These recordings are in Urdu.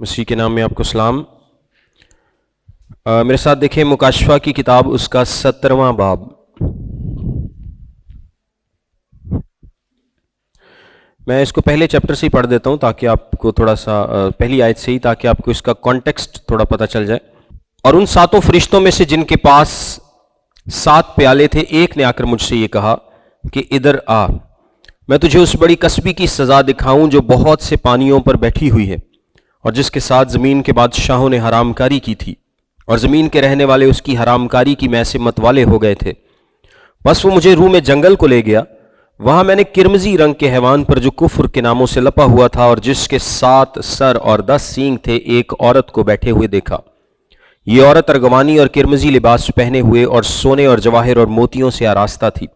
مسیح کے نام میں آپ کو سلام۔ میرے ساتھ دیکھیں مکاشفہ کی کتاب، اس کا 17واں باب۔ میں اس کو پہلے چیپٹر سے ہی پڑھ دیتا ہوں تاکہ آپ کو تھوڑا سا پہلی آیت سے ہی، تاکہ آپ کو اس کا کانٹیکسٹ تھوڑا پتہ چل جائے۔ اور ان ساتوں فرشتوں میں سے جن کے پاس 7 پیالے تھے، ایک نے آ کر مجھ سے یہ کہا کہ ادھر آ، میں تجھے اس بڑی کسبی کی سزا دکھاؤں جو بہت سے پانیوں پر بیٹھی ہوئی ہے، اور جس کے ساتھ زمین کے بادشاہوں نے حرام کاری کی تھی، اور زمین کے رہنے والے اس کی حرام کاری کی میں سے متوالے ہو گئے تھے۔ بس وہ مجھے روح میں جنگل کو لے گیا۔ وہاں میں نے کرمزی رنگ کے حیوان پر جو کفر کے ناموں سے لپا ہوا تھا اور جس کے 7 سر اور 10 سینگ تھے، ایک عورت کو بیٹھے ہوئے دیکھا۔ یہ عورت ارغوانی اور کرمزی لباس پہنے ہوئے اور سونے اور جواہر اور موتیوں سے آراستہ تھی،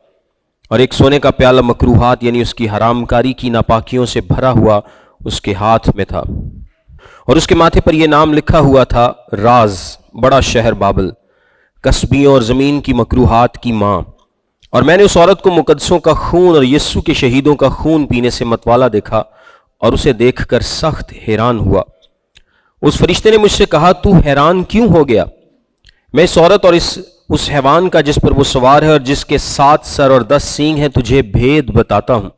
اور ایک سونے کا پیالہ مکروہات یعنی اس کی حرام کاری کی ناپاکیوں سے بھرا ہوا اس کے ہاتھ میں تھا، اور اس کے ماتھے پر یہ نام لکھا ہوا تھا، راز، بڑا شہر بابل، کسبیوں اور زمین کی مکروہات کی ماں۔ اور میں نے اس عورت کو مقدسوں کا خون اور یسوع کے شہیدوں کا خون پینے سے متوالا دیکھا، اور اسے دیکھ کر سخت حیران ہوا۔ اس فرشتے نے مجھ سے کہا، تو حیران کیوں ہو گیا؟ میں اس عورت اور اس حیوان کا جس پر وہ سوار ہے اور جس کے 7 سر اور 10 سینگ ہیں تجھے بھید بتاتا ہوں۔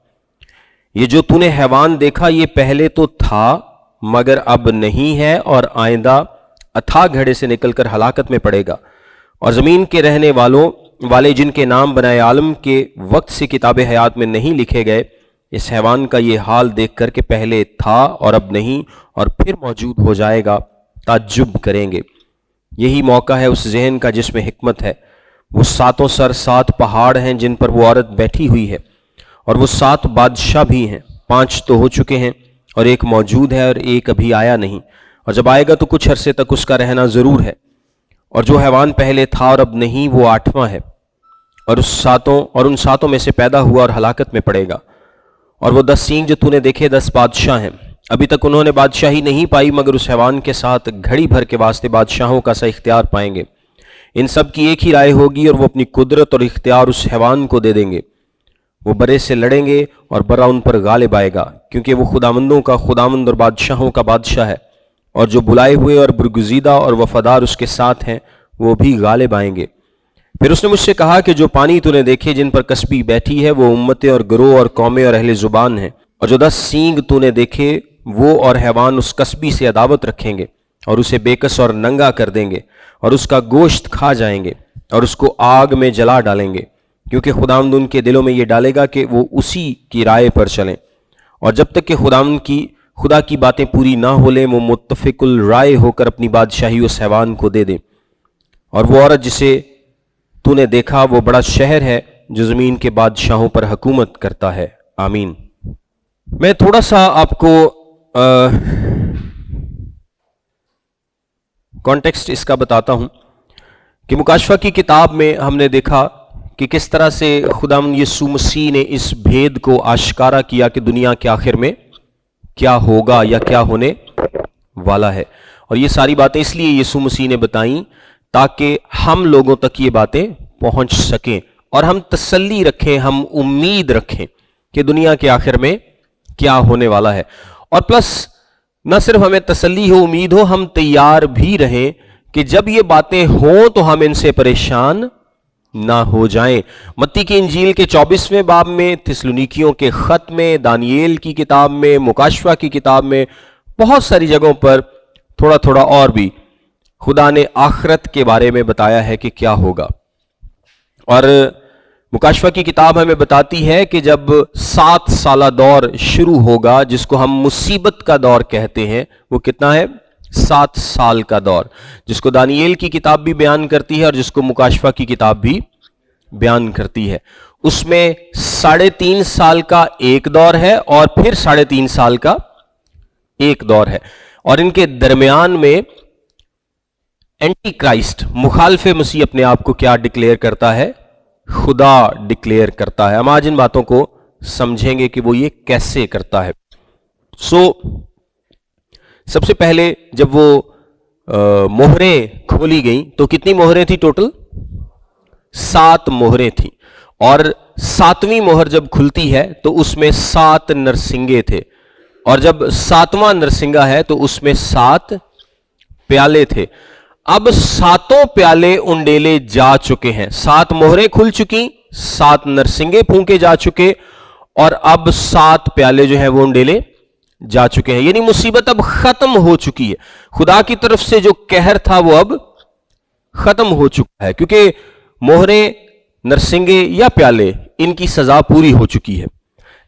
یہ جو تو نے حیوان دیکھا، یہ پہلے تو تھا مگر اب نہیں ہے، اور آئندہ اتھا گھڑے سے نکل کر ہلاکت میں پڑے گا۔ اور زمین کے رہنے والے جن کے نام بنائے عالم کے وقت سے کتاب حیات میں نہیں لکھے گئے، اس حیوان کا یہ حال دیکھ کر کہ پہلے تھا اور اب نہیں اور پھر موجود ہو جائے گا، تعجب کریں گے۔ یہی موقع ہے اس ذہن کا جس میں حکمت ہے۔ وہ 7 سر 7 پہاڑ ہیں جن پر وہ عورت بیٹھی ہوئی ہے، اور وہ 7 بادشاہ بھی ہیں، 5 تو ہو چکے ہیں اور ایک موجود ہے اور ایک ابھی آیا نہیں، اور جب آئے گا تو کچھ عرصے تک اس کا رہنا ضرور ہے۔ اور جو حیوان پہلے تھا اور اب نہیں، وہ 8واں ہے، اور ان ساتوں میں سے پیدا ہوا اور ہلاکت میں پڑے گا۔ اور وہ 10 سینگ جو تو نے دیکھے 10 بادشاہ ہیں، ابھی تک انہوں نے بادشاہی نہیں پائی مگر اس حیوان کے ساتھ گھڑی بھر کے واسطے بادشاہوں کا سا اختیار پائیں گے۔ ان سب کی ایک ہی رائے ہوگی، اور وہ اپنی قدرت اور اختیار اس حیوان کو دے دیں گے۔ وہ برے سے لڑیں گے اور برا ان پر غالب آئے گا، کیونکہ وہ خداوندوں کا خداوند اور بادشاہوں کا بادشاہ ہے، اور جو بلائے ہوئے اور برگزیدہ اور وفادار اس کے ساتھ ہیں، وہ بھی غالب آئیں گے۔ پھر اس نے مجھ سے کہا کہ جو پانی تو نے دیکھے جن پر کسبی بیٹھی ہے، وہ امتیں اور گروہ اور قومیں اور اہل زبان ہیں، اور جو 10 سینگ تو نے دیکھے، وہ اور حیوان اس کسبی سے عداوت رکھیں گے، اور اسے بےکس اور ننگا کر دیں گے، اور اس کا گوشت کھا جائیں گے، اور اس کو آگ میں جلا ڈالیں گے، کیونکہ خداوند ان کے دلوں میں یہ ڈالے گا کہ وہ اسی کی رائے پر چلیں، اور جب تک کہ خدا کی باتیں پوری نہ ہو لیں، وہ متفق الرائے ہو کر اپنی بادشاہی اس حیوان کو دے دیں۔ اور وہ عورت جسے تو نے دیکھا، وہ بڑا شہر ہے جو زمین کے بادشاہوں پر حکومت کرتا ہے۔ آمین۔ میں تھوڑا سا آپ کو کانٹیکسٹ اس کا بتاتا ہوں کہ مکاشفہ کی کتاب میں ہم نے دیکھا کہ کس طرح سے خداوند یسوع مسیح نے اس بھید کو آشکارا کیا کہ دنیا کے آخر میں کیا ہوگا یا کیا ہونے والا ہے، اور یہ ساری باتیں اس لیے یسوع مسیح نے بتائیں تاکہ ہم لوگوں تک یہ باتیں پہنچ سکیں، اور ہم تسلی رکھیں، ہم امید رکھیں کہ دنیا کے آخر میں کیا ہونے والا ہے، اور پلس نہ صرف ہمیں تسلی ہو، امید ہو، ہم تیار بھی رہیں کہ جب یہ باتیں ہوں تو ہم ان سے پریشان نہ ہو جائیں۔ متی کی انجیل کے 24ویں باب میں، تسلونیکیوں کے خط میں، دانییل کی کتاب میں، مکاشفہ کی کتاب میں، بہت ساری جگہوں پر تھوڑا تھوڑا اور بھی خدا نے آخرت کے بارے میں بتایا ہے کہ کیا ہوگا۔ اور مکاشفہ کی کتاب ہمیں بتاتی ہے کہ جب 7 سالہ دور شروع ہوگا، جس کو ہم مصیبت کا دور کہتے ہیں، وہ کتنا ہے؟ 7 سال کا دور، جس کو دانییل کی کتاب بھی بیان کرتی ہے اور جس کو مکاشفہ کی کتاب بھی بیان کرتی ہے۔ اس میں 3.5 سال کا ایک دور ہے اور پھر 3.5 سال کا ایک دور ہے، اور ان کے درمیان میں اینٹی کرائسٹ، مخالف مسیح، اپنے آپ کو کیا ڈکلیئر کرتا ہے؟ خدا ڈکلیئر کرتا ہے۔ ہم آج ان باتوں کو سمجھیں گے کہ وہ یہ کیسے کرتا ہے۔ سب سے پہلے جب وہ مہریں کھولی گئیں تو کتنی مہریں تھی ٹوٹل؟ 7 مہریں تھیں، اور 7ویں مہر جب کھلتی ہے تو اس میں 7 نرسنگے تھے، اور جب 7واں نرسنگا ہے تو اس میں 7 پیالے تھے. اب 7 پیالے انڈیلے جا چکے ہیں, 7 مہریں کھل چکی, 7 نرسنگے پھونکے جا چکے, اور اب 7 پیالے جو ہیں وہ انڈیلے جا چکے ہیں. یعنی مصیبت اب ختم ہو چکی ہے. خدا کی طرف سے جو قہر تھا وہ اب ختم ہو چکا ہے, کیونکہ مہریں, نرسنگے یا پیالے, ان کی سزا پوری ہو چکی ہے.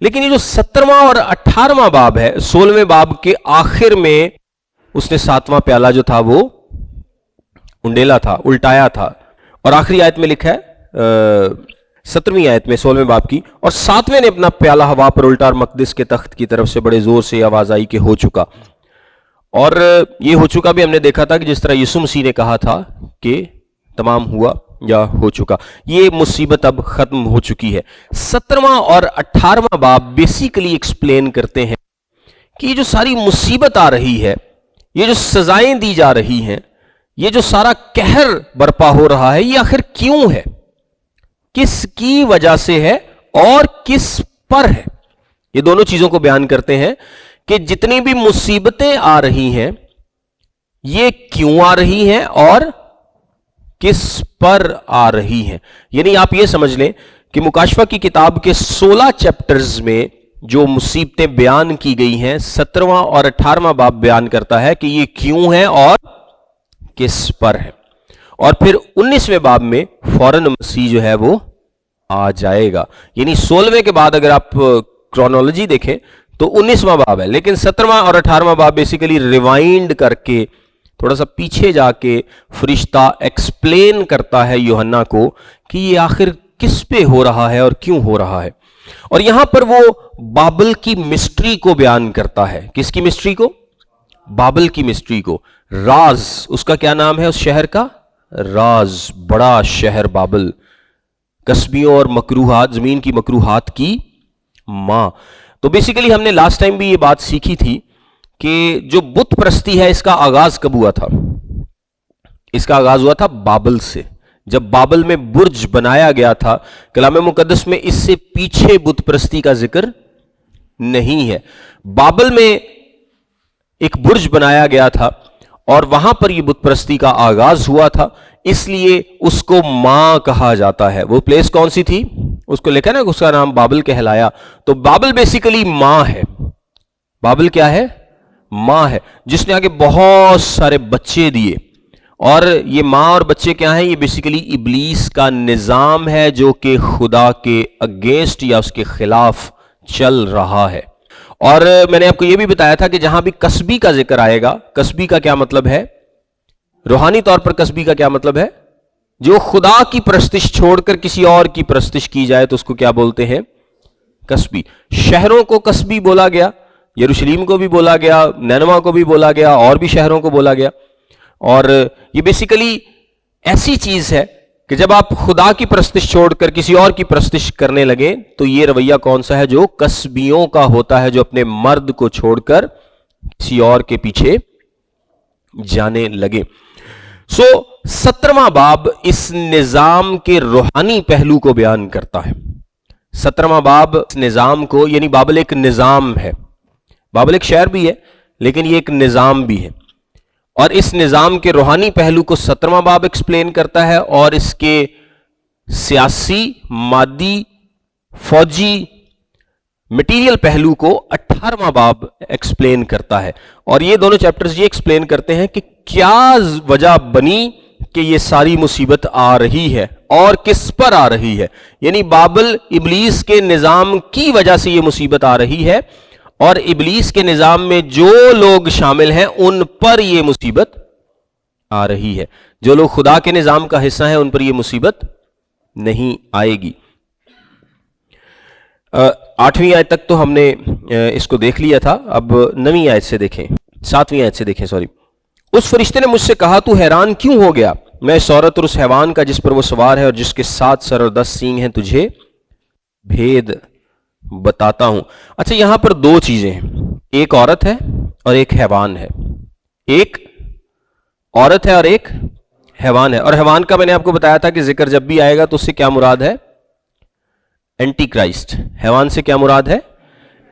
لیکن یہ جو 17واں اور 18واں باب ہے, 16ویں باب کے آخر میں اس نے 7واں پیالہ جو تھا وہ انڈیلا تھا, الٹایا تھا, اور آخری آیت میں لکھا ہے 17ویں آیت میں 16ویں باب کی, اور 7ویں نے اپنا پیالہ ہوا پر الٹا اور مقدس کے تخت کی طرف سے بڑے زور سے آواز آئی کہ ہو چکا. اور یہ ہو چکا بھی ہم نے دیکھا تھا کہ جس طرح یسوع مسیح نے کہا تھا کہ تمام ہوا یا ہو چکا, یہ مصیبت اب ختم ہو چکی ہے. 17واں اور 18واں باب بیسیکلی ایکسپلین کرتے ہیں کہ یہ جو ساری مصیبت آ رہی ہے, یہ جو سزائیں دی جا رہی ہیں, یہ جو سارا قہر برپا ہو رہا ہے, یہ آخر کیوں ہے, کس کی وجہ سے ہے اور کس پر ہے. یہ دونوں چیزوں کو بیان کرتے ہیں کہ جتنی بھی مصیبتیں آ رہی ہیں یہ کیوں آ رہی ہیں اور کس پر آ رہی ہیں. یعنی آپ یہ سمجھ لیں کہ مکاشفہ کی کتاب کے 16 چیپٹرز میں جو مصیبتیں بیان کی گئی ہیں, 17واں اور 18واں باب بیان کرتا ہے کہ یہ کیوں ہے اور کس پر ہے. اور پھر 19ویں باب میں فوراً مسیح جو ہے وہ آ جائے گا. یعنی 16ویں کے بعد اگر آپ کرونالوجی دیکھیں تو 19واں باب ہے, لیکن 17واں اور 18واں باب بیسیکلی ریوائنڈ کر کے تھوڑا سا پیچھے جا کے فرشتہ ایکسپلین کرتا ہے یوحنا کو کہ یہ آخر کس پہ ہو رہا ہے اور کیوں ہو رہا ہے. اور یہاں پر وہ بابل کی مسٹری کو بیان کرتا ہے. کس کی مسٹری کو؟ بابل کی مسٹری کو. راز, اس کا کیا نام ہے اس شہر کا؟ راز, بڑا شہر بابل, کسبیوں اور مکروہات, زمین کی مکروہات کی ماں. تو بیسیکلی ہم نے لاسٹ ٹائم بھی یہ بات سیکھی تھی کہ جو بت پرستی ہے اس کا آغاز کب ہوا تھا؟ اس کا آغاز ہوا تھا بابل سے. جب بابل میں برج بنایا گیا تھا, کلام مقدس میں اس سے پیچھے بت پرستی کا ذکر نہیں ہے. بابل میں ایک برج بنایا گیا تھا اور وہاں پر یہ بت پرستی کا آغاز ہوا تھا, اس لیے اس کو ماں کہا جاتا ہے. وہ پلیس کون سی تھی؟ اس کو لکھا نا اس کا نام بابل کہلایا. تو بابل بیسیکلی ماں ہے. بابل کیا ہے؟ ماں ہے, جس نے آگے بہت سارے بچے دیے. اور یہ ماں اور بچے کیا ہیں؟ یہ بیسیکلی ابلیس کا نظام ہے جو کہ خدا کے اگینسٹ یا اس کے خلاف چل رہا ہے. اور میں نے آپ کو یہ بھی بتایا تھا کہ جہاں بھی کسبی کا ذکر آئے گا, کسبی کا کیا مطلب ہے؟ روحانی طور پر کسبی کا کیا مطلب ہے؟ جو خدا کی پرستش چھوڑ کر کسی اور کی پرستش کی جائے تو اس کو کیا بولتے ہیں؟ کسبی. شہروں کو کسبی بولا گیا, یروشلیم کو بھی بولا گیا, نینوا کو بھی بولا گیا, اور بھی شہروں کو بولا گیا. اور یہ بیسیکلی ایسی چیز ہے کہ جب آپ خدا کی پرستش چھوڑ کر کسی اور کی پرستش کرنے لگے تو یہ رویہ کون سا ہے؟ جو کسبیوں کا ہوتا ہے, جو اپنے مرد کو چھوڑ کر کسی اور کے پیچھے جانے لگے. 17واں باب اس نظام کے روحانی پہلو کو بیان کرتا ہے. 17واں باب اس نظام کو, یعنی بابل ایک نظام ہے, بابل ایک شہر بھی ہے لیکن یہ ایک نظام بھی ہے, اور اس نظام کے روحانی پہلو کو 17واں باب ایکسپلین کرتا ہے, اور اس کے سیاسی, مادی, فوجی, مٹیریل پہلو کو 18واں باب ایکسپلین کرتا ہے. اور یہ دونوں چیپٹرز یہ ایکسپلین کرتے ہیں کہ کیا وجہ بنی کہ یہ ساری مصیبت آ رہی ہے اور کس پر آ رہی ہے. یعنی بابل, ابلیس کے نظام کی وجہ سے یہ مصیبت آ رہی ہے, اور ابلیس کے نظام میں جو لوگ شامل ہیں ان پر یہ مصیبت آ رہی ہے. جو لوگ خدا کے نظام کا حصہ ہیں ان پر یہ مصیبت نہیں آئے گی. 8ویں آیت تک تو ہم نے اس کو دیکھ لیا تھا. اب 9ویں آیت سے دیکھیں, 7ویں آیت سے دیکھیں. اس فرشتے نے مجھ سے کہا, تو حیران کیوں ہو گیا؟ میں اس عورت اور اس حیوان کا جس پر وہ سوار ہے اور جس کے 7 سر اور 10 سینگ ہیں تجھے بھید بتاتا ہوں. اچھا, یہاں پر 2 چیزیں ہیں, ایک عورت ہے اور ایک حیوان ہے. ایک عورت ہے اور ایک حیوان ہے. اور حیوان کا میں نے آپ کو بتایا تھا کہ ذکر جب بھی آئے گا تو اس سے کیا مراد ہے؟ Antichrist. حیوان سے کیا مراد ہے؟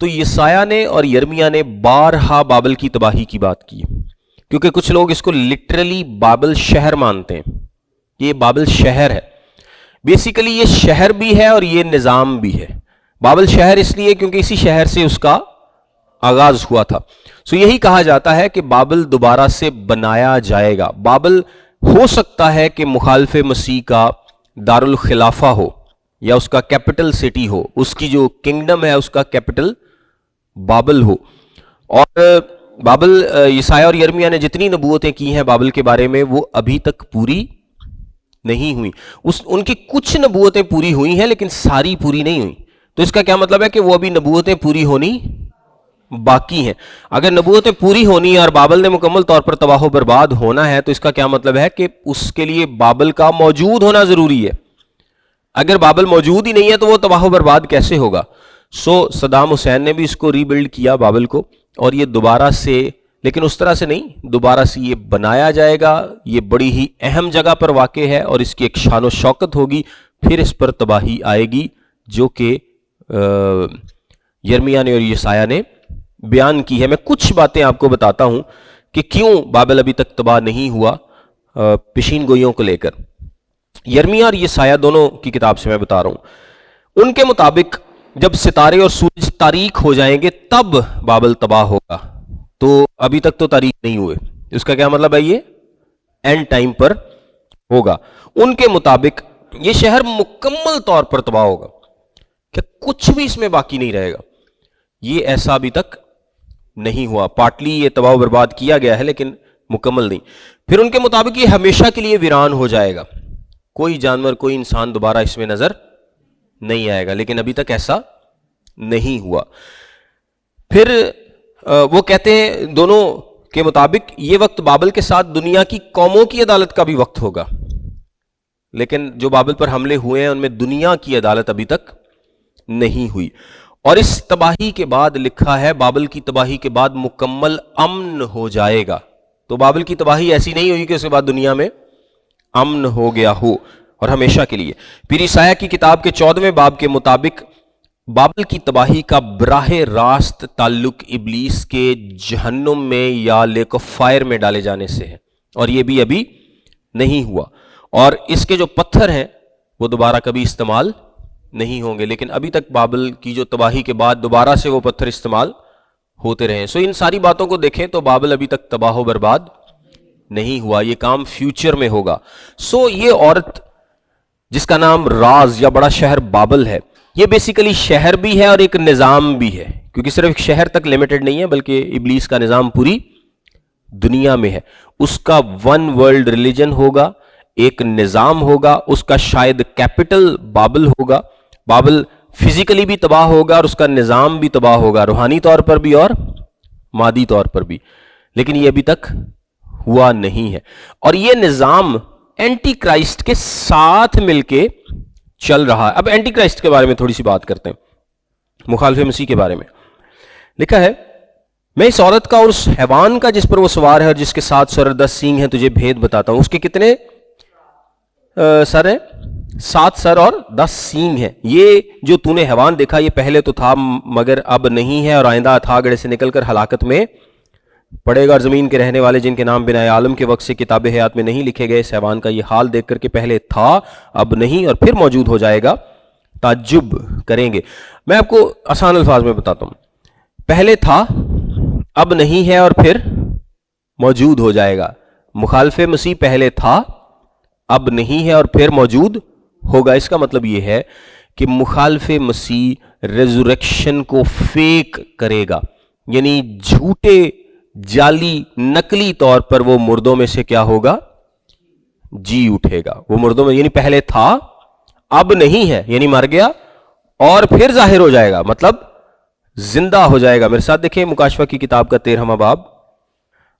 تو یسایہ نے اور یرمیہ نے بارہا بابل کی تباہی کی بات کی، کیونکہ کچھ لوگ اس کو لٹرلی بابل شہر مانتے ہیں. یہ بابل شہر ہے، بیسیکلی یہ شہر بھی ہے اور یہ نظام بھی ہے. بابل شہر اس لیے کیونکہ اسی شہر سے اس کا آغاز ہوا تھا. سو یہی کہا جاتا ہے کہ بابل دوبارہ سے بنایا جائے گا. بابل ہو سکتا ہے کہ مخالف مسیح کا دارالخلافہ ہو یا اس کا کیپٹل سٹی ہو، اس کی جو کنگڈم ہے اس کا کیپٹل بابل ہو. اور بابل یسایہ اور یرمیہ نے جتنی نبوتیں کی ہیں بابل کے بارے میں وہ ابھی تک پوری نہیں ہوئی. ان کی کچھ نبوتیں پوری ہوئی ہیں لیکن ساری پوری نہیں ہوئی. تو اس کا کیا مطلب ہے کہ وہ ابھی نبوتیں پوری ہونی باقی ہیں. اگر نبوتیں پوری ہونی ہے اور بابل نے مکمل طور پر تباہ و برباد ہونا ہے تو اس کا کیا مطلب ہے کہ اس کے لیے بابل کا موجود ہونا ضروری ہے. اگر بابل موجود ہی نہیں ہے تو وہ تباہ و برباد کیسے ہوگا؟ سو صدام حسین نے بھی اس کو ری بلڈ کیا بابل کو، اور یہ دوبارہ سے، لیکن اس طرح سے نہیں، دوبارہ سے یہ بنایا جائے گا. یہ بڑی ہی اہم جگہ پر واقع ہے اور اس کی ایک شان و شوکت ہوگی. پھر اس پر تباہی آئے گی جو کہ یرمیہ نے اور یسایہ نے بیان کی ہے. میں کچھ باتیں آپ کو بتاتا ہوں کہ کیوں بابل ابھی تک تباہ نہیں ہوا پیشین گوئیوں کو لے کر. یرمیہ اور یسایہ دونوں کی کتاب سے میں بتا رہا ہوں. ان کے مطابق جب ستارے اور سورج تاریک ہو جائیں گے تب بابل تباہ ہوگا. تو ابھی تک تو تاریک نہیں ہوئے. اس کا کیا مطلب ہے؟ یہ اینڈ ٹائم پر ہوگا. ان کے مطابق یہ شہر مکمل طور پر تباہ ہوگا کہ کچھ بھی اس میں باقی نہیں رہے گا. یہ ایسا ابھی تک نہیں ہوا. پارٹلی یہ تباہ و برباد کیا گیا ہے لیکن مکمل نہیں. پھر ان کے مطابق یہ ہمیشہ کے لیے ویران ہو جائے گا. کوئی جانور کوئی انسان دوبارہ اس میں نظر نہیں آئے گا، لیکن ابھی تک ایسا نہیں ہوا. پھر وہ کہتے ہیں دونوں کے مطابق یہ وقت بابل کے ساتھ دنیا کی قوموں کی عدالت کا بھی وقت ہوگا. لیکن جو بابل پر حملے ہوئے ہیں ان میں دنیا کی عدالت ابھی تک نہیں ہوئی. اور اس تباہی کے بعد لکھا ہے بابل کی تباہی کے بعد مکمل امن ہو جائے گا. تو بابل کی تباہی ایسی نہیں ہوئی کہ اس کے بعد دنیا میں امن ہو گیا ہو اور ہمیشہ کے لیے. پھر یسایہ کی کتاب کے 14ویں باب کے مطابق بابل کی تباہی کا براہ راست تعلق ابلیس کے جہنم میں یا لیک آف فائر میں ڈالے جانے سے ہے، اور یہ بھی ابھی نہیں ہوا. اور اس کے جو پتھر ہیں وہ دوبارہ کبھی استعمال نہیں ہوں گے، لیکن ابھی تک بابل کی جو تباہی کے بعد دوبارہ سے وہ پتھر استعمال ہوتے رہے. سو ان ساری باتوں کو دیکھیں تو بابل ابھی تک تباہ و برباد نہیں ہوا. یہ کام فیوچر میں ہوگا. سو یہ عورت جس کا نام راز یا بڑا شہر بابل ہے، یہ بیسیکلی شہر بھی ہے اور ایک نظام بھی ہے، کیونکہ صرف ایک شہر تک لیمیٹڈ نہیں ہے بلکہ ابلیس کا نظام پوری دنیا میں ہے. اس کا ون ورلڈ ریلیجن ہوگا، ایک نظام ہوگا. اس کا شاید کیپٹل بابل ہوگا. بابل فزیکلی بھی تباہ ہوگا اور اس کا نظام بھی تباہ ہوگا، روحانی طور پر بھی اور مادی طور پر بھی. لیکن یہ ابھی تک ہوا نہیں ہے. اور یہ نظام اینٹی کرائسٹ کے ساتھ مل کے چل رہا ہے. اب اینٹی کرائسٹ کے بارے میں تھوڑی سی بات کرتے ہیں، مخالف مسیح کے بارے میں. لکھا ہے میں اس عورت کا اور اس حیوان کا جس پر وہ سوار ہے اور جس کے 7 سر اور 10 سینگ ہیں تجھے بھید بتاتا ہوں. اس کے کتنے سر ہیں؟ 7 سر اور 10 سینگ ہیں. یہ جو تو نے حیوان دیکھا یہ پہلے تو تھا مگر اب نہیں ہے، اور آئندہ تھا گڑھے سے نکل کر ہلاکت میں پڑے گا. اور زمین کے رہنے والے جن کے نام بنائے عالم کے وقت سے کتاب حیات میں نہیں لکھے گئے اس حیوان کا یہ حال دیکھ کر کہ پہلے تھا اب نہیں اور پھر موجود ہو جائے گا تعجب کریں گے. میں آپ کو آسان الفاظ میں بتاتا ہوں. پہلے تھا اب نہیں ہے اور پھر موجود ہو جائے گا. مخالف مسیح پہلے تھا اب نہیں ہے اور پھر موجود ہوگا. اس کا مطلب یہ ہے کہ مخالف مسیح ریزوریکشن کو فیک کرے گا، یعنی جھوٹے جعلی نقلی طور پر وہ مردوں میں سے کیا ہوگا؟ جی اٹھے گا. وہ مردوں میں یعنی پہلے تھا اب نہیں ہے، یعنی مر گیا اور پھر ظاہر ہو جائے گا، مطلب زندہ ہو جائے گا. میرے ساتھ دیکھیں مکاشفہ کی کتاب کا 13واں باب.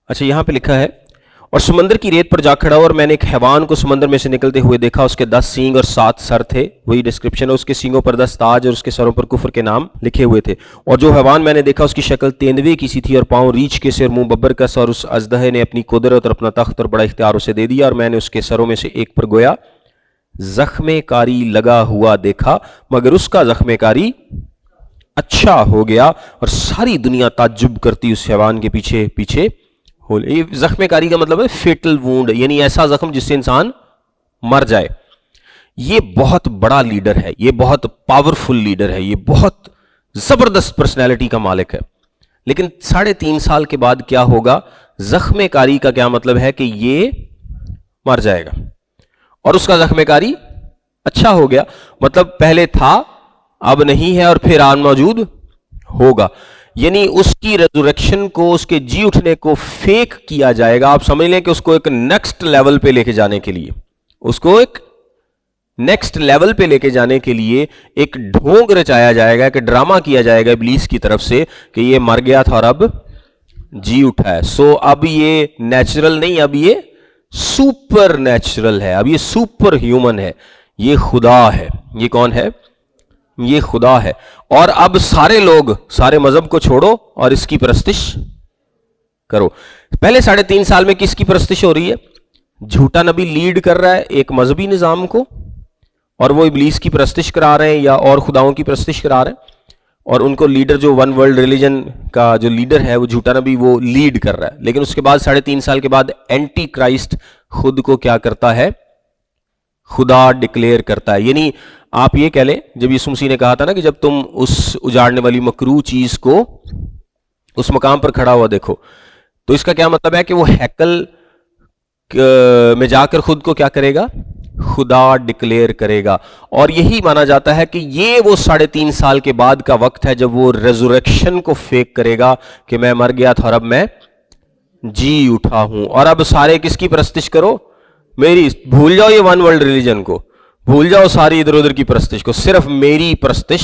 اچھا یہاں پہ لکھا ہے اور سمندر کی ریت پر جا کھڑا اور میں نے ایک حیوان کو سمندر میں سے نکلتے ہوئے دیکھا. اس کے 10 سینگ اور 7 سر تھے. وہی ڈسکرپشن ہے. اس کے سینگوں پر 10 تاج اور اس کے سروں پر کفر کے نام لکھے ہوئے تھے. اور جو حیوان میں نے دیکھا اس کی شکل تیندوے کی سی تھی اور پاؤں ریچھ کے سے اور منہ ببر کا سا. اور اس اژدہے نے اپنی قدرت اور اپنا تخت اور بڑا اختیار اسے دے دیا. اور میں نے اس کے سروں میں سے ایک پر گویا زخم کاری لگا ہوا دیکھا، مگر اس کا زخم کاری اچھا ہو گیا اور ساری دنیا تعجب کرتی اس حیوان کے پیچھے پیچھے ہو. یہ زخم کاری کا مطلب ہے فیٹل وونڈ، یعنی ایسا زخم جس سے انسان مر جائے. یہ بہت بڑا لیڈر ہے، یہ بہت پاورفل لیڈر ہے، یہ بہت زبردست پرسنالٹی کا مالک ہے. لیکن 3.5 سال کے بعد کیا ہوگا؟ زخم کاری کا کیا مطلب ہے کہ یہ مر جائے گا، اور اس کا زخم کاری اچھا ہو گیا، مطلب پہلے تھا اب نہیں ہے اور پھر آن موجود ہوگا. یعنی اس کی ریزوریکشن کو، اس کے جی اٹھنے کو فیک کیا جائے گا. آپ سمجھ لیں کہ اس کو ایک نیکسٹ لیول پہ لے کے جانے کے لیے، اس کو ایک نیکسٹ لیول پہ لے کے جانے کے لیے ایک ڈھونگ رچایا جائے گا، کہ ڈرامہ کیا جائے گا ابلیس کی طرف سے کہ یہ مر گیا تھا اور اب جی اٹھا ہے. سو اب یہ نیچرل نہیں، اب یہ سپر نیچرل ہے، اب یہ سپر ہیومن ہے، یہ خدا ہے. یہ کون ہے؟ یہ خدا ہے. اور اب سارے لوگ سارے مذہب کو چھوڑو اور اس کی پرستش کرو. پہلے 3.5 سال میں کس کی پرستش ہو رہی ہے؟ جھوٹا نبی لیڈ کر رہا ہے ایک مذہبی نظام کو، اور وہ ابلیس کی پرستش کرا رہے ہیں یا اور خداؤں کی پرستش کرا رہے ہیں. اور ان کو لیڈر جو ون ورلڈ ریلیجن کا جو لیڈر ہے وہ جھوٹا نبی وہ لیڈ کر رہا ہے. لیکن اس کے بعد 3.5 سال کے بعد اینٹی کرائسٹ خود کو کیا کرتا ہے؟ خدا ڈکلیئر کرتا ہے. یعنی آپ یہ کہہ لیں، جب یسوع مسیح نے کہا تھا نا کہ جب تم اس اجاڑنے والی مکروہ چیز کو اس مقام پر کھڑا ہوا دیکھو، تو اس کا کیا مطلب ہے کہ وہ ہیکل میں جا کر خود کو کیا کرے گا؟ خدا ڈکلیئر کرے گا. اور یہی مانا جاتا ہے کہ یہ وہ 3.5 سال کے بعد کا وقت ہے جب وہ ریزوریکشن کو فیک کرے گا کہ میں مر گیا تھا اور اب میں جی اٹھا ہوں. اور اب سارے کس کی پرستش کرو؟ میری. بھول جاؤ یہ ون ورلڈ ریلیجن کو، بھول جاؤ ساری ادھر ادھر کی پرستش کو، صرف میری پرستش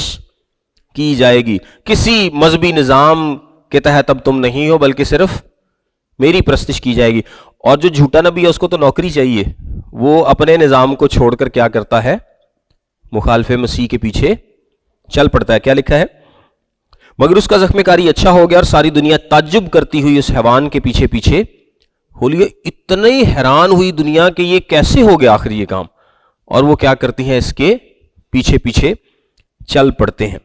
کی جائے گی. کسی مذہبی نظام کے تحت اب تم نہیں ہو، بلکہ صرف میری پرستش کی جائے گی. اور جو جھوٹا نبی ہے اس کو تو نوکری چاہیے، وہ اپنے نظام کو چھوڑ کر کیا کرتا ہے؟ مخالف مسیح کے پیچھے چل پڑتا ہے. کیا لکھا ہے؟ مگر اس کا زخم کاری اچھا ہو گیا اور ساری دنیا تعجب کرتی ہوئی اس حیوان کے پیچھے پیچھے ہو لیے. اتنی حیران ہوئی دنیا کہ یہ کیسے ہو گیا آخر یہ کام، اور وہ کیا کرتی ہیں؟ اس کے پیچھے پیچھے چل پڑتے ہیں.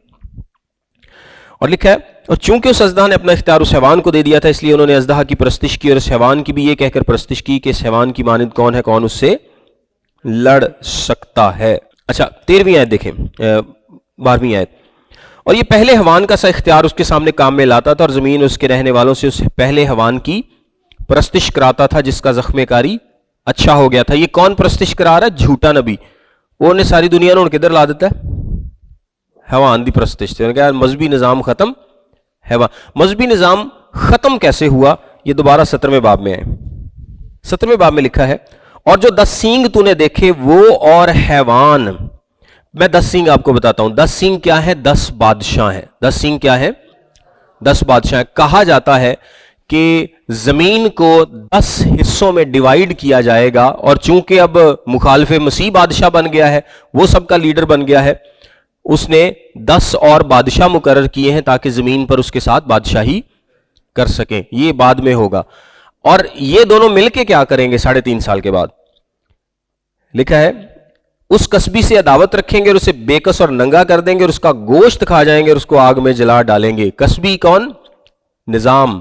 اور لکھا ہے اور چونکہ اس اژدہا نے اپنا اختیار اس حیوان کو دے دیا تھا، اس لیے انہوں نے اژدہا کی پرستش کی اور اس حیوان کی بھی یہ کہہ کر پرستش کی کہ اس حیوان کی مانند کون ہے، کون اس سے لڑ سکتا ہے. اچھا 13ویں آیت دیکھیں، 12ویں آیت. اور یہ پہلے حیوان کا سا اختیار اس کے سامنے کام میں لاتا تھا اور زمین اس کے رہنے والوں سے اس پہلے حیوان کی پرستش کراتا تھا جس کا زخم کاری اچھا ہو گیا تھا. یہ کون پرستش کرا رہا ہے؟ جھوٹا نبی. وہ نے ساری دنیا نے کدھر لا دیتا ہے؟ حیوان دی پرستش. مذہبی نظام ختم، حیوان. مذہبی نظام ختم کیسے ہوا؟ یہ دوبارہ 17ویں باب میں ہے. 17ویں باب میں لکھا ہے اور جو 10 سینگ تو نے دیکھے وہ اور حیوان. میں 10 سینگ آپ کو بتاتا ہوں. 10 سینگ کیا ہے؟ 10 بادشاہ ہیں. 10 سینگ کیا ہے؟ 10 بادشاہ. کہا جاتا ہے کہ زمین کو 10 حصوں میں ڈیوائیڈ کیا جائے گا، اور چونکہ اب مخالف مسیح بادشاہ بن گیا ہے، وہ سب کا لیڈر بن گیا ہے، اس نے 10 اور بادشاہ مقرر کیے ہیں تاکہ زمین پر اس کے ساتھ بادشاہی کر سکیں. یہ بعد میں ہوگا. اور یہ دونوں مل کے کیا کریں گے 3.5 سال کے بعد؟ لکھا ہے اس کسبی سے عداوت رکھیں گے اور اسے بےکس اور ننگا کر دیں گے اور اس کا گوشت کھا جائیں گے اور اس کو آگ میں جلا ڈالیں گے. کسبی کون؟ نظام.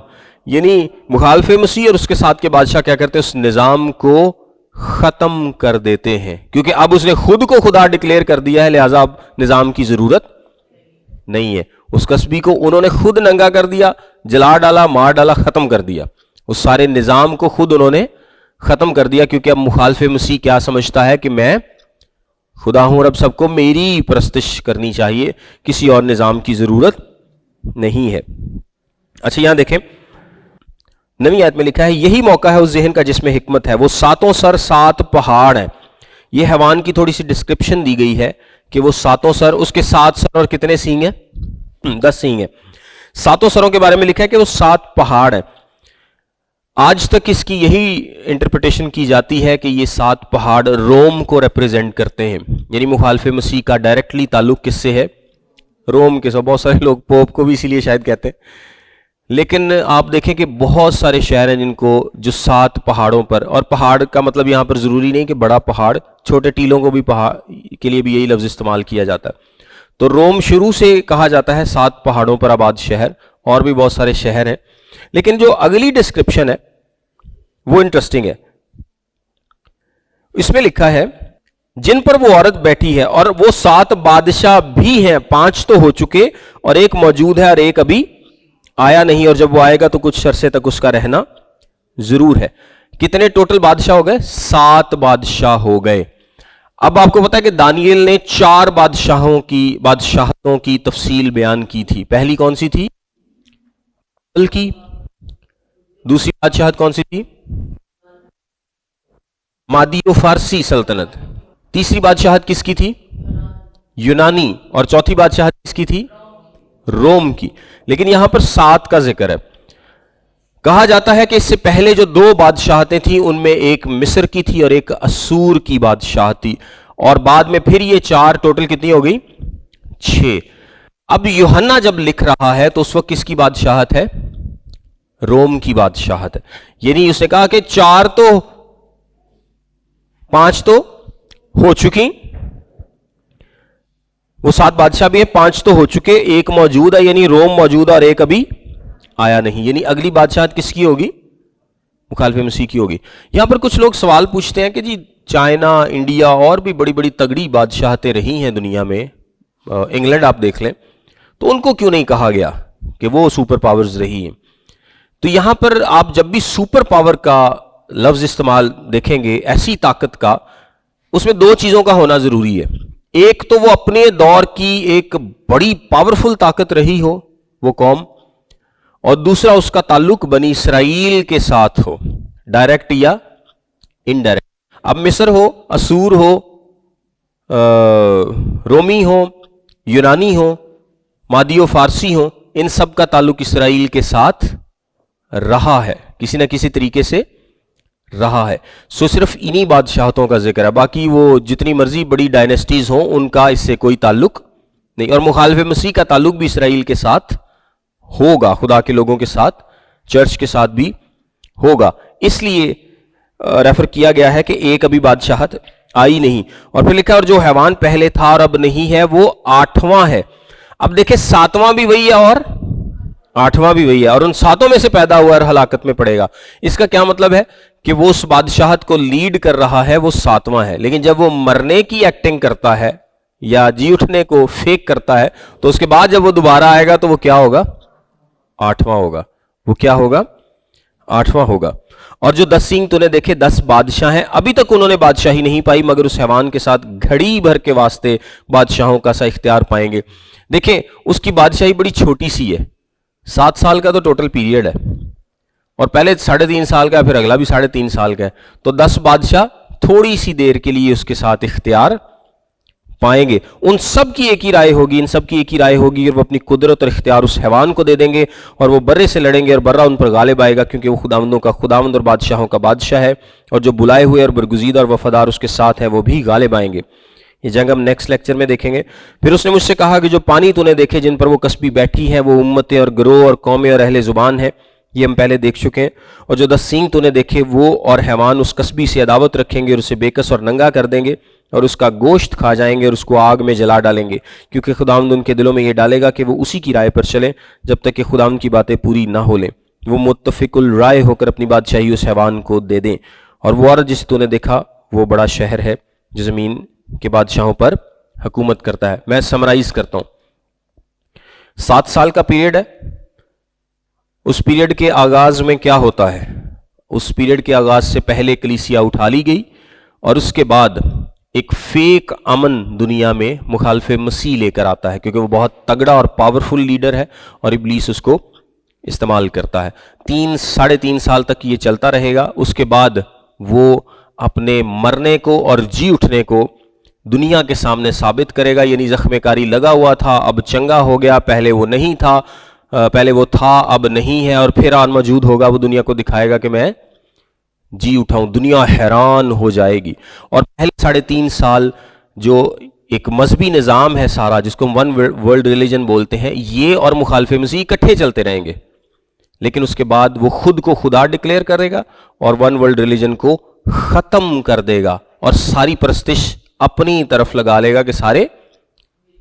یعنی مخالف مسیح اور اس کے ساتھ کے بادشاہ کیا کرتے ہیں؟ اس نظام کو ختم کر دیتے ہیں، کیونکہ اب اس نے خود کو خدا ڈکلیئر کر دیا ہے، لہٰذا اب نظام کی ضرورت نہیں ہے. اس کسبی کو انہوں نے خود ننگا کر دیا، جلا ڈالا، مار ڈالا، ختم کر دیا. اس سارے نظام کو خود انہوں نے ختم کر دیا، کیونکہ اب مخالف مسیح کیا سمجھتا ہے کہ میں خدا ہوں اور اب سب کو میری پرستش کرنی چاہیے، کسی اور نظام کی ضرورت نہیں ہے. اچھا یہاں دیکھیں 9ویں آیت میں لکھا ہے یہی موقع ہے اس ذہن کا جس میں حکمت ہے، وہ 7 سر 7 پہاڑ ہیں. یہ حیوان کی تھوڑی سی ڈسکرپشن دی گئی ہے کہ وہ 7 سر، اس کے 7 سر اور کتنے سینگ ہیں؟ 10 سینگ ہیں. 7 سروں کے بارے میں لکھا ہے کہ وہ 7 پہاڑ ہیں. آج تک اس کی یہی انٹرپریٹیشن کی جاتی ہے کہ یہ 7 پہاڑ روم کو ریپریزنٹ کرتے ہیں، یعنی مخالف مسیح کا ڈائریکٹلی تعلق کس سے ہے؟ روم کے. بہت سارے لوگ پوپ کو بھی اسی لیے شاید کہتے ہیں، لیکن آپ دیکھیں کہ بہت سارے شہر ہیں جن کو جو 7 پہاڑوں پر، اور پہاڑ کا مطلب یہاں پر ضروری نہیں کہ بڑا پہاڑ، چھوٹے ٹیلوں کو بھی پہاڑ کے لیے بھی یہی لفظ استعمال کیا جاتا ہے. تو روم شروع سے کہا جاتا ہے 7 پہاڑوں پر آباد شہر، اور بھی بہت سارے شہر ہیں، لیکن جو اگلی ڈسکرپشن ہے وہ انٹرسٹنگ ہے. اس میں لکھا ہے جن پر وہ عورت بیٹھی ہے، اور وہ 7 بادشاہ بھی ہیں، 5 تو ہو چکے اور ایک موجود ہے اور ایک ابھی آیا نہیں، اور جب وہ آئے گا تو کچھ عرصے تک اس کا رہنا ضرور ہے. کتنے ٹوٹل بادشاہ ہو گئے؟ 7 بادشاہ ہو گئے. اب آپ کو پتا ہے کہ دانیل نے 4 بادشاہتوں کی تفصیل بیان کی تھی. پہلی کون سی تھی؟ کی. دوسری بادشاہت کون سی تھی؟ مادی و فارسی سلطنت. تیسری بادشاہت کس کی تھی؟ یونانی. اور چوتھی بادشاہت کس کی تھی؟ روم کی. لیکن یہاں پر 7 کا ذکر ہے. کہا جاتا ہے کہ اس سے پہلے جو 2 بادشاہتیں تھیں ان میں ایک مصر کی تھی اور ایک اسور کی بادشاہت تھی، اور بعد میں پھر یہ 4 ٹوٹل کتنی ہو گئی؟ 6. اب یوحنا جب لکھ رہا ہے تو اس وقت کس کی بادشاہت ہے؟ روم کی بادشاہت ہے. یعنی اس نے کہا کہ 4 تو 5 تو ہو چکی، وہ 7 بادشاہ بھی ہیں، 5 تو ہو چکے، ایک موجود ہے یعنی روم موجود ہے، اور ایک ابھی آیا نہیں. یعنی اگلی بادشاہت کس کی ہوگی؟ مخالف مسیح کی ہوگی. یہاں پر کچھ لوگ سوال پوچھتے ہیں کہ جی چائنا، انڈیا اور بھی بڑی بڑی تگڑی بادشاہتیں رہی ہیں دنیا میں، انگلینڈ آپ دیکھ لیں، تو ان کو کیوں نہیں کہا گیا کہ وہ سپر پاورز رہی ہیں؟ تو یہاں پر آپ جب بھی سپر پاور کا لفظ استعمال دیکھیں گے، ایسی طاقت کا، اس میں 2 چیزوں کا ہونا ضروری ہے. ایک تو وہ اپنے دور کی ایک بڑی پاورفل طاقت رہی ہو وہ قوم، اور دوسرا اس کا تعلق بنی اسرائیل کے ساتھ ہو، ڈائریکٹ یا انڈائریکٹ. اب مصر ہو، اسور ہو، رومی ہو، یونانی ہو، مادی و فارسی ہو، ان سب کا تعلق اسرائیل کے ساتھ رہا ہے، کسی نہ کسی طریقے سے رہا ہے. سو صرف انہی بادشاہتوں کا ذکر ہے، باقی وہ جتنی مرضی بڑی ڈائنیسٹیز ہوں ان کا اس سے کوئی تعلق نہیں. اور مخالف مسیح کا تعلق بھی اسرائیل کے ساتھ ہوگا، خدا کے لوگوں کے ساتھ، چرچ کے ساتھ بھی ہوگا. اس لیے ریفر کیا گیا ہے کہ ایک ابھی بادشاہت آئی نہیں. اور پھر لکھا اور جو حیوان پہلے تھا اور اب نہیں ہے وہ 8واں ہے. اب دیکھیں 7واں بھی وہی ہے اور 8واں بھی وہی ہے، اور ان 7 میں سے پیدا ہوا اور ہلاکت میں پڑے گا. اس کا کیا مطلب ہے؟ کہ وہ اس بادشاہت کو لیڈ کر رہا ہے، وہ 7واں ہے. لیکن جب وہ مرنے کی ایکٹنگ کرتا ہے یا جی اٹھنے کو فیک کرتا ہے تو اس کے بعد جب وہ دوبارہ آئے گا تو وہ کیا ہوگا؟ 8واں ہوگا. وہ کیا ہوگا؟ 8واں ہوگا. اور جو 10 سینگ تو نے دیکھے 10 بادشاہ ہیں، ابھی تک انہوں نے بادشاہی نہیں پائی، مگر اس حیوان کے ساتھ گھڑی بھر کے واسطے بادشاہوں کا سا اختیار پائیں گے. دیکھیں اس کی بادشاہی بڑی چھوٹی سی ہے، 7 سال کا تو ٹوٹل پیریڈ ہے، اور پہلے 3.5 سال کا، پھر اگلا بھی 3.5 سال کا ہے. تو 10 بادشاہ تھوڑی سی دیر کے لیے اس کے ساتھ اختیار پائیں گے. ان سب کی ایک ہی رائے ہوگی، ان سب کی ایک ہی رائے ہوگی، اور وہ اپنی قدرت اور اختیار اس حیوان کو دے دیں گے، اور وہ برے سے لڑیں گے اور برہ ان پر غالب آئے گا، کیونکہ وہ خداوندوں کا خداوند اور بادشاہوں کا بادشاہ ہے، اور جو بلائے ہوئے اور برگزیدہ اور وفادار اس کے ساتھ ہیں وہ بھی غالب آئیں گے. یہ جنگ ہم نیکسٹ لیکچر میں دیکھیں گے. پھر اس نے مجھ سے کہا کہ جو پانی تو نے دیکھے جن پر وہ کسبی بیٹھی ہیں وہ امتیں اور گروہ اور قومیں اور اہل زبان ہیں، یہ ہم پہلے دیکھ چکے ہیں. اور جو 10 سینگ تو نے دیکھے وہ اور حیوان اس کسبی سے عداوت رکھیں گے اور اسے بےکس اور ننگا کر دیں گے، اور اس کا گوشت کھا جائیں گے اور اس کو آگ میں جلا ڈالیں گے، کیونکہ خداوند ان کے دلوں میں یہ ڈالے گا کہ وہ اسی کی رائے پر چلیں جب تک کہ خداوند کی باتیں پوری نہ ہو لیں. وہ متفق الرائے ہو کر اپنی بادشاہی اس حیوان کو دے دیں. اور وہ عورت جسے تو نے دیکھا وہ بڑا شہر ہے جو زمین کے بادشاہوں پر حکومت کرتا ہے. میں سمرائز کرتا ہوں. 7 سال کا پیریڈ ہے. اس پیریڈ کے آغاز میں کیا ہوتا ہے؟ اس پیریڈ کے آغاز سے پہلے کلیسیا اٹھا لی گئی، اور اس کے بعد ایک فیک امن دنیا میں مخالف مسیح لے کر آتا ہے، کیونکہ وہ بہت تگڑا اور پاورفل لیڈر ہے اور ابلیس اس کو استعمال کرتا ہے. 3.5 سال تک یہ چلتا رہے گا. اس کے بعد وہ اپنے مرنے کو اور جی اٹھنے کو دنیا کے سامنے ثابت کرے گا. یعنی زخم کاری لگا ہوا تھا، اب چنگا ہو گیا، پہلے وہ نہیں تھا، پہلے وہ تھا اب نہیں ہے، اور پھر آن موجود ہوگا. وہ دنیا کو دکھائے گا کہ میں جی اٹھاؤں. دنیا حیران ہو جائے گی. اور پہلے 3.5 سال جو ایک مذہبی نظام ہے سارا، جس کو ہم ون ورلڈ ریلیجن بولتے ہیں، یہ اور مخالف مسیح اکٹھے چلتے رہیں گے. لیکن اس کے بعد وہ خود کو خدا ڈکلیئر کرے گا اور ون ورلڈ ریلیجن کو ختم کر دے گا، اور ساری پرستش اپنی طرف لگا لے گا کہ سارے